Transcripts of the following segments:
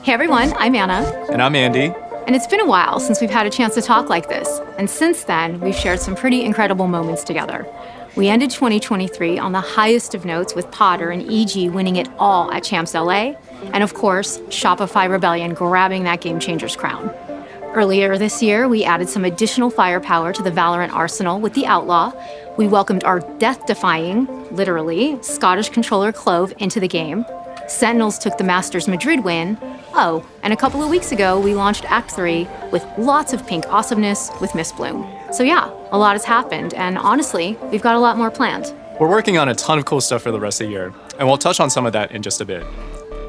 Hey everyone, I'm Anna. And I'm Andy. And it's been a while since we've had a chance to talk like this. And since then, we've shared some pretty incredible moments together. We ended 2023 on the highest of notes with Potter and EG winning it all at Champs LA. And of course, Shopify Rebellion grabbing that Game Changers crown. Earlier this year, we added some additional firepower to the Valorant arsenal with the Outlaw. We welcomed our death-defying, literally, Scottish controller Clove into the game. Sentinels took the Masters Madrid win. Oh, and a couple of weeks ago, we launched Act 3 with lots of pink awesomeness with Miss Bloom. So yeah, a lot has happened, and honestly, we've got a lot more planned. We're working on a ton of cool stuff for the rest of the year, and we'll touch on some of that in just a bit.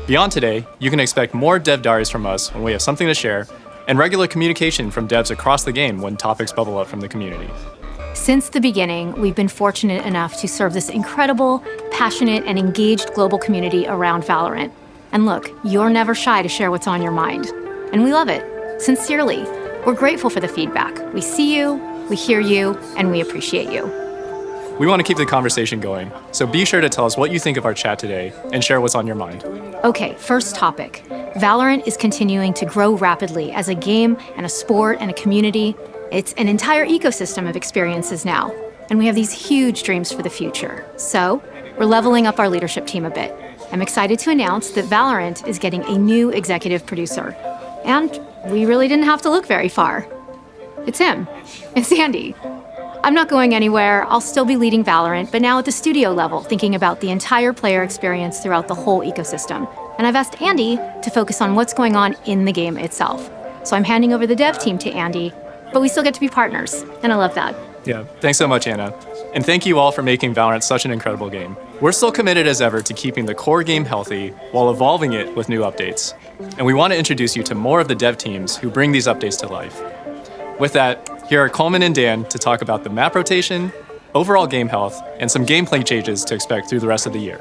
Beyond today, you can expect more dev diaries from us when we have something to share, and regular communication from devs across the game when topics bubble up from the community. Since the beginning, we've been fortunate enough to serve this incredible, passionate, and engaged global community around Valorant. And look, you're never shy to share what's on your mind. And we love it. Sincerely. We're grateful for the feedback. We see you, we hear you, and we appreciate you. We want to keep the conversation going, so be sure to tell us what you think of our chat today and share what's on your mind. Okay, first topic. Valorant is continuing to grow rapidly as a game and a sport and a community. It's an entire ecosystem of experiences now, and we have these huge dreams for the future. So, we're leveling up our leadership team a bit. I'm excited to announce that Valorant is getting a new executive producer. And we really didn't have to look very far. It's him. It's Andy. I'm not going anywhere. I'll still be leading Valorant, but now at the studio level, thinking about the entire player experience throughout the whole ecosystem. And I've asked Andy to focus on what's going on in the game itself. So I'm handing over the dev team to Andy, but we still get to be partners, and I love that. Yeah, thanks so much, Anna. And thank you all for making Valorant such an incredible game. We're still committed as ever to keeping the core game healthy while evolving it with new updates. And we want to introduce you to more of the dev teams who bring these updates to life. With that, here are Coleman and Dan to talk about the map rotation, overall game health, and some gameplay changes to expect through the rest of the year.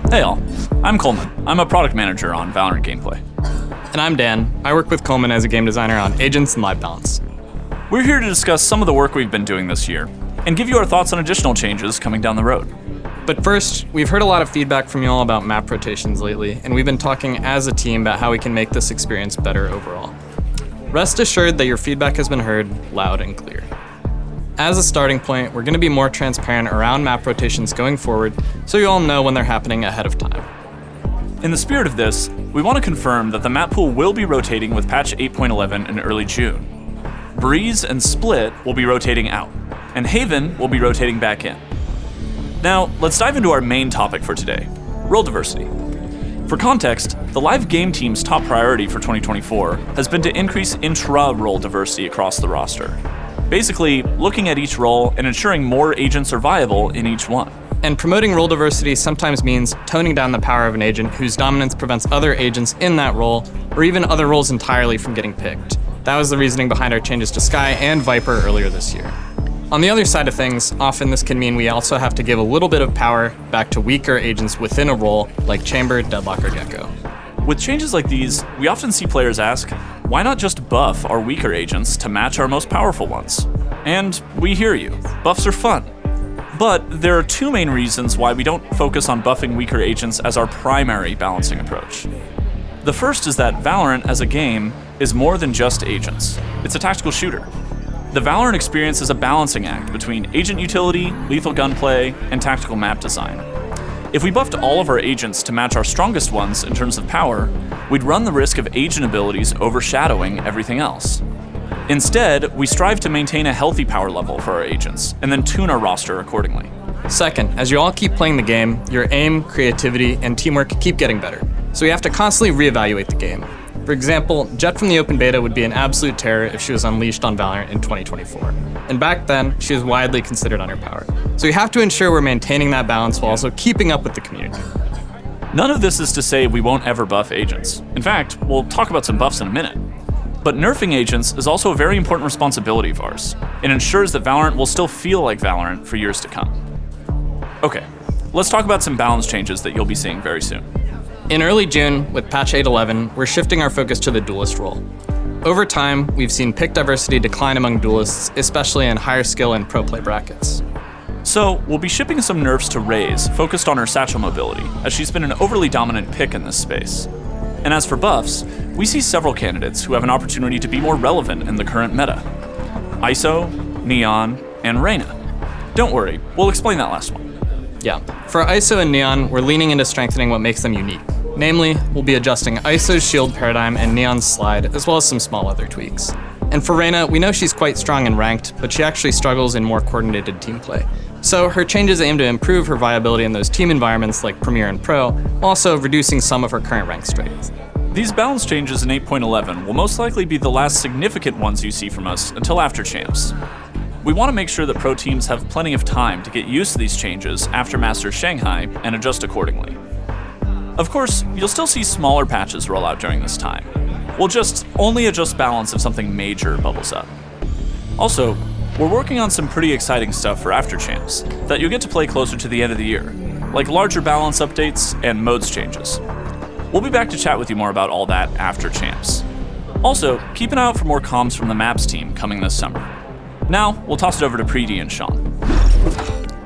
Hey all, I'm Coleman. I'm a product manager on Valorant gameplay. And I'm Dan. I work with Coleman as a game designer on agents and live balance. We're here to discuss some of the work we've been doing this year and give you our thoughts on additional changes coming down the road. But first, we've heard a lot of feedback from you all about map rotations lately, and we've been talking as a team about how we can make this experience better overall. Rest assured that your feedback has been heard loud and clear. As a starting point, we're going to be more transparent around map rotations going forward, so you all know when they're happening ahead of time. In the spirit of this, we want to confirm that the map pool will be rotating with patch 8.11 in early June. Breeze and Split will be rotating out, and Haven will be rotating back in. Now, let's dive into our main topic for today, role diversity. For context, the live game team's top priority for 2024 has been to increase intra-role diversity across the roster. Basically, looking at each role and ensuring more agents are viable in each one. And promoting role diversity sometimes means toning down the power of an agent whose dominance prevents other agents in that role, or even other roles entirely from getting picked. That was the reasoning behind our changes to Skye and Viper earlier this year. On the other side of things, often this can mean we also have to give a little bit of power back to weaker agents within a role, like Chamber, Deadlock, or Gecko. With changes like these, we often see players ask, why not just buff our weaker agents to match our most powerful ones? And we hear you. Buffs are fun. But there are two main reasons why we don't focus on buffing weaker agents as our primary balancing approach. The first is that Valorant as a game is more than just agents. It's a tactical shooter. The Valorant experience is a balancing act between agent utility, lethal gunplay, and tactical map design. If we buffed all of our agents to match our strongest ones in terms of power, we'd run the risk of agent abilities overshadowing everything else. Instead, we strive to maintain a healthy power level for our agents, and then tune our roster accordingly. Second, as you all keep playing the game, your aim, creativity, and teamwork keep getting better. So you have to constantly reevaluate the game. For example, Jett from the open beta would be an absolute terror if she was unleashed on Valorant in 2024. And back then, she was widely considered underpowered. So you have to ensure we're maintaining that balance while also keeping up with the community. None of this is to say we won't ever buff agents. In fact, we'll talk about some buffs in a minute. But nerfing agents is also a very important responsibility of ours. It ensures that Valorant will still feel like Valorant for years to come. Okay, let's talk about some balance changes that you'll be seeing very soon. In early June, with patch 8.11, we're shifting our focus to the duelist role. Over time, we've seen pick diversity decline among duelists, especially in higher skill and pro play brackets. So, we'll be shipping some nerfs to Raze, focused on her satchel mobility, as she's been an overly dominant pick in this space. And as for buffs, we see several candidates who have an opportunity to be more relevant in the current meta. ISO, Neon, and Reyna. Don't worry, we'll explain that last one. Yeah, for ISO and Neon, we're leaning into strengthening what makes them unique. Namely, we'll be adjusting ISO's shield paradigm and Neon's slide, as well as some small other tweaks. And for Reyna, we know she's quite strong in ranked, but she actually struggles in more coordinated team play. So her changes aim to improve her viability in those team environments like Premier and Pro, while also reducing some of her current rank strengths. These balance changes in 8.11 will most likely be the last significant ones you see from us until after Champs. We want to make sure that pro teams have plenty of time to get used to these changes after Masters Shanghai and adjust accordingly. Of course, you'll still see smaller patches roll out during this time. We'll just only adjust balance if something major bubbles up. Also, we're working on some pretty exciting stuff for after Champs that you'll get to play closer to the end of the year, like larger balance updates and modes changes. We'll be back to chat with you more about all that after Champs. Also, keep an eye out for more comms from the Maps team coming this summer. Now, we'll toss it over to Preeti and Sean.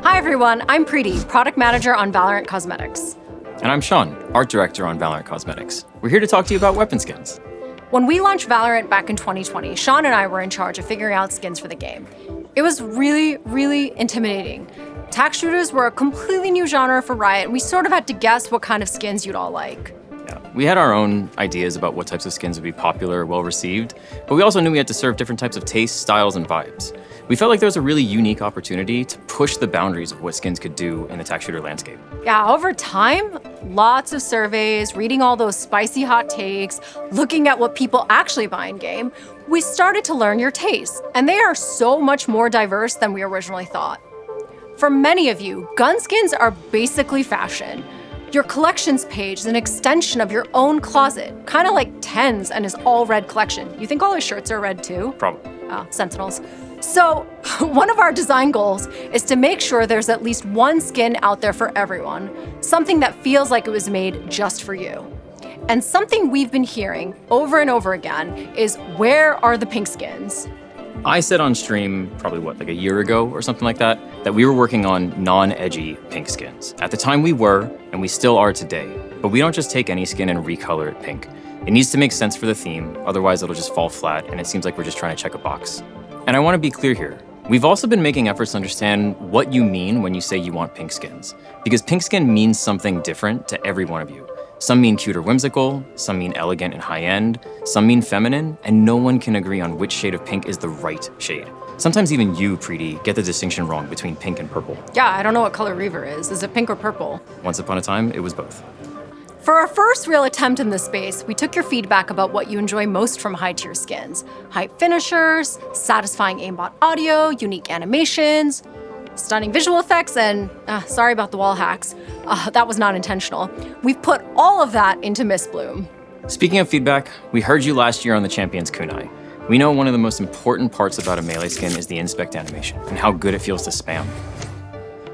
Hi everyone, I'm Preeti, Product Manager on VALORANT Cosmetics. And I'm Sean, Art Director on VALORANT Cosmetics. We're here to talk to you about weapon skins. When we launched VALORANT back in 2020, Sean and I were in charge of figuring out skins for the game. It was really intimidating. Tac shooters were a completely new genre for Riot, and we sort of had to guess what kind of skins you'd all like. Yeah, we had our own ideas about what types of skins would be popular or well-received, but we also knew we had to serve different types of tastes, styles, and vibes. We felt like there was a really unique opportunity to push the boundaries of what skins could do in the tac shooter landscape. Yeah, over time, lots of surveys, reading all those spicy hot takes, looking at what people actually buy in game, we started to learn your tastes, and they are so much more diverse than we originally thought. For many of you, gun skins are basically fashion. Your collections page is an extension of your own closet, kind of like Ten's and his all red collection. You think all his shirts are red too? Probably. Sentinels. So one of our design goals is to make sure there's at least one skin out there for everyone, something that feels like it was made just for you. And something we've been hearing over and over again is, where are the pink skins? I said on stream, probably like a year ago or something like that we were working on non-edgy pink skins. At the time we were, and we still are today, but we don't just take any skin and recolor it pink. It needs to make sense for the theme, otherwise it'll just fall flat and it seems like we're just trying to check a box. And I want to be clear here. We've also been making efforts to understand what you mean when you say you want pink skins, because pink skin means something different to every one of you. Some mean cute or whimsical, some mean elegant and high-end, some mean feminine, and no one can agree on which shade of pink is the right shade. Sometimes even you, Preeti, get the distinction wrong between pink and purple. Yeah, I don't know what color Reaver is. Is it pink or purple? Once upon a time, it was both. For our first real attempt in this space, we took your feedback about what you enjoy most from high-tier skins. Hype finishers, satisfying aimbot audio, unique animations, stunning visual effects, and sorry about the wall hacks. That was not intentional. We've put all of that into Miss Bloom. Speaking of feedback, we heard you last year on the Champions Kunai. We know one of the most important parts about a melee skin is the inspect animation and how good it feels to spam.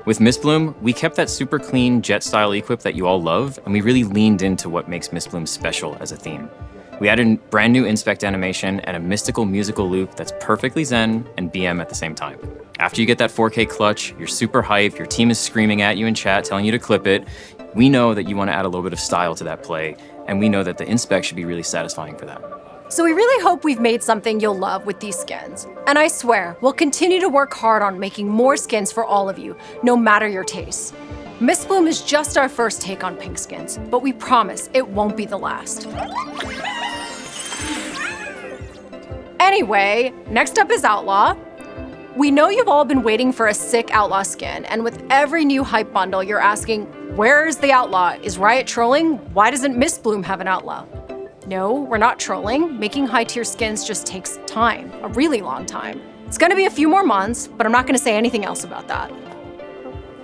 With Miss Bloom, we kept that super clean jet-style equip that you all love, and we really leaned into what makes Miss Bloom special as a theme. We added brand new inspect animation and a mystical musical loop that's perfectly zen and BM at the same time. After you get that 4K clutch, you're super hyped, your team is screaming at you in chat, telling you to clip it. We know that you want to add a little bit of style to that play, and we know that the inspect should be really satisfying for that. So we really hope we've made something you'll love with these skins. And I swear, we'll continue to work hard on making more skins for all of you, no matter your tastes. Miss Bloom is just our first take on pink skins, but we promise it won't be the last. Anyway, next up is Outlaw. We know you've all been waiting for a sick Outlaw skin, and with every new hype bundle, you're asking, where is the Outlaw? Is Riot trolling? Why doesn't Miss Bloom have an Outlaw? No, we're not trolling. Making high-tier skins just takes time, a really long time. It's gonna be a few more months, but I'm not gonna say anything else about that.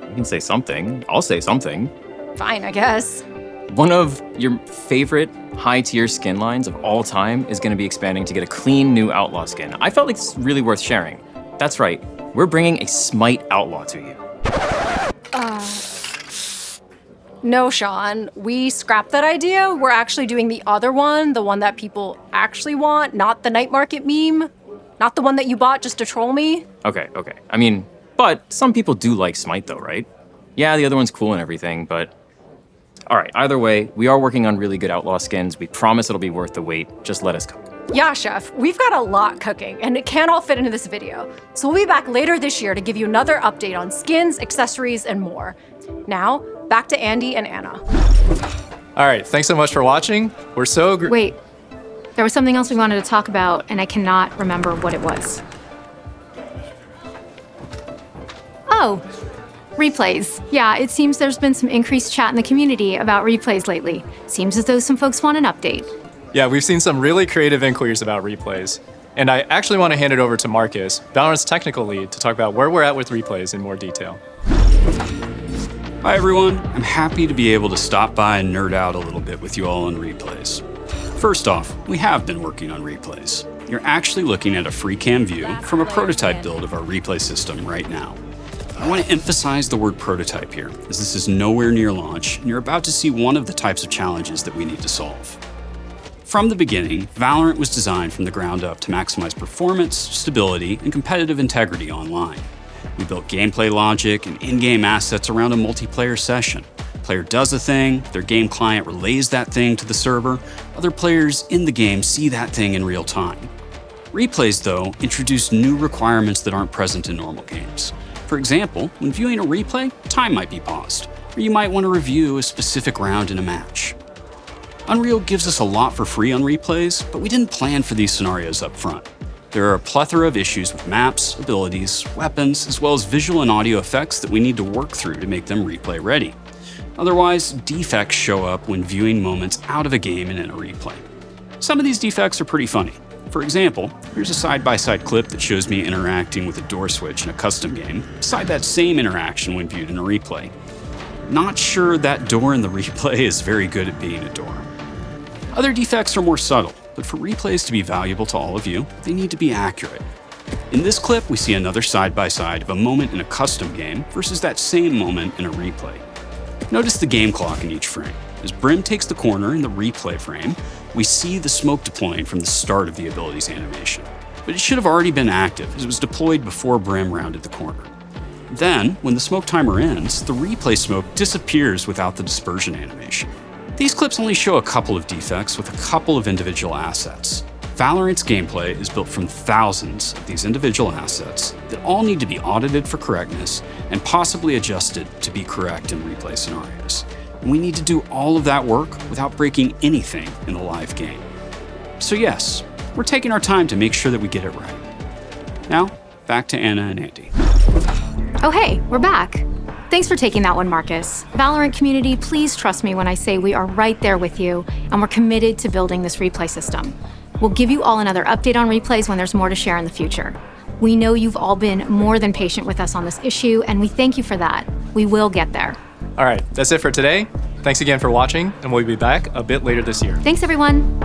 You can say something. I'll say something. Fine, I guess. One of your favorite high-tier skin lines of all time is going to be expanding to get a clean new Outlaw skin. I felt like it's really worth sharing. That's right, we're bringing a Smite Outlaw to you. No, Sean, we scrapped that idea. We're actually doing the other one, the one that people actually want, not the night market meme, not the one that you bought just to troll me. Okay. I mean, but some people do like Smite though, right? Yeah, the other one's cool and everything, but All right, either way, we are working on really good Outlaw skins. We promise it'll be worth the wait. Just let us cook. Yeah, Chef, we've got a lot cooking, and it can't all fit into this video. So we'll be back later this year to give you another update on skins, accessories, and more. Now, back to Andy and Anna. All right, thanks so much for watching. We're so Wait, there was something else we wanted to talk about, and I cannot remember what it was. Oh, replays. Yeah, it seems there's been some increased chat in the community about replays lately. Seems as though some folks want an update. Yeah, we've seen some really creative inquiries about replays. And I actually want to hand it over to Marcus, Valorant's technical lead, to talk about where we're at with replays in more detail. Hi everyone, I'm happy to be able to stop by and nerd out a little bit with you all on replays. First off, we have been working on replays. You're actually looking at a free cam view from a prototype build of our replay system right now. I want to emphasize the word prototype here, as this is nowhere near launch, and you're about to see one of the types of challenges that we need to solve. From the beginning, Valorant was designed from the ground up to maximize performance, stability, and competitive integrity online. We built gameplay logic and in-game assets around a multiplayer session. Player does a thing, their game client relays that thing to the server, other players in the game see that thing in real time. Replays, though, introduce new requirements that aren't present in normal games. For example, when viewing a replay, time might be paused, or you might want to review a specific round in a match. Unreal gives us a lot for free on replays, but we didn't plan for these scenarios up front. There are a plethora of issues with maps, abilities, weapons, as well as visual and audio effects that we need to work through to make them replay ready. Otherwise, defects show up when viewing moments out of a game and in a replay. Some of these defects are pretty funny. For example, here's a side-by-side clip that shows me interacting with a door switch in a custom game, beside that same interaction when viewed in a replay. Not sure that door in the replay is very good at being a door. Other defects are more subtle, but for replays to be valuable to all of you, they need to be accurate. In this clip, we see another side-by-side of a moment in a custom game versus that same moment in a replay. Notice the game clock in each frame. As Brim takes the corner in the replay frame, we see the smoke deploying from the start of the ability's animation. But it should have already been active, as it was deployed before Brim rounded the corner. Then, when the smoke timer ends, the replay smoke disappears without the dispersion animation. These clips only show a couple of defects with a couple of individual assets. Valorant's gameplay is built from thousands of these individual assets that all need to be audited for correctness and possibly adjusted to be correct in replay scenarios. And we need to do all of that work without breaking anything in the live game. So yes, we're taking our time to make sure that we get it right. Now, back to Anna and Andy. Oh hey, we're back. Thanks for taking that one, Marcus. Valorant community, please trust me when I say we are right there with you, and we're committed to building this replay system. We'll give you all another update on replays when there's more to share in the future. We know you've all been more than patient with us on this issue, and we thank you for that. We will get there. All right, that's it for today. Thanks again for watching, and we'll be back a bit later this year. Thanks, everyone.